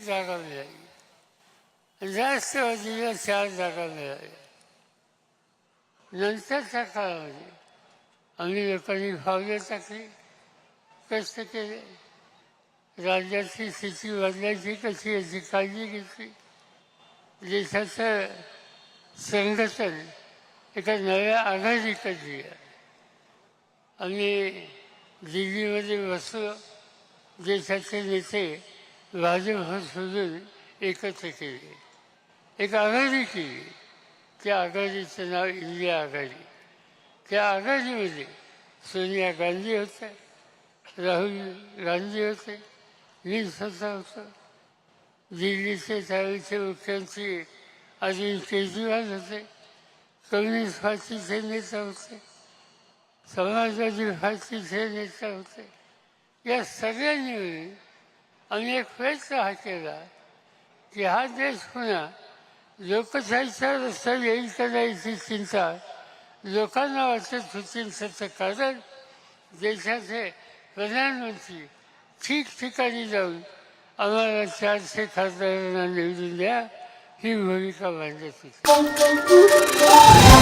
जागा मिळाली, राष्ट्रवादीला 4 जागा मिळाल्या. नंतरच्या काळामध्ये आम्ही लोकांनी फावले टाकली, कष्ट केले, राज्याची स्थिती बदलायची कशी याची काळजी घेतली. देशाचं संघटन एका नव्या आघाडीकडे आम्ही दिल्लीमध्ये बसलो. देशाचे नेते भाजप सोडून एकत्र केले, एक आघाडी केली. त्या आघाडीचं नाव इंडिया आघाडी. त्या आघाडीमध्ये सोनिया गांधी होत्या, राहुल गांधी होते, मी स्वतः होतो. दिल्लीचे त्यावेळेचे मुख्यमंत्री अरविंद केजरीवाल होते, कम्युनिस्ट पार्टीचे नेता होते, समाजवादी पार्टीचे नेता होते. या सगळ्यांनी मिळून आम्ही एक प्रयत्न हा केला की हा देश पुन्हा लोकशाहीचा रस्ता येईल का नाही याची चिंता लोकांना वाटत होती. त्याचं कारण देशाचे प्रधानमंत्री ठिकठिकाणी जाऊन आम्हाला 400 खासदारांना निवडून द्या ही भूमिका मांडत होती.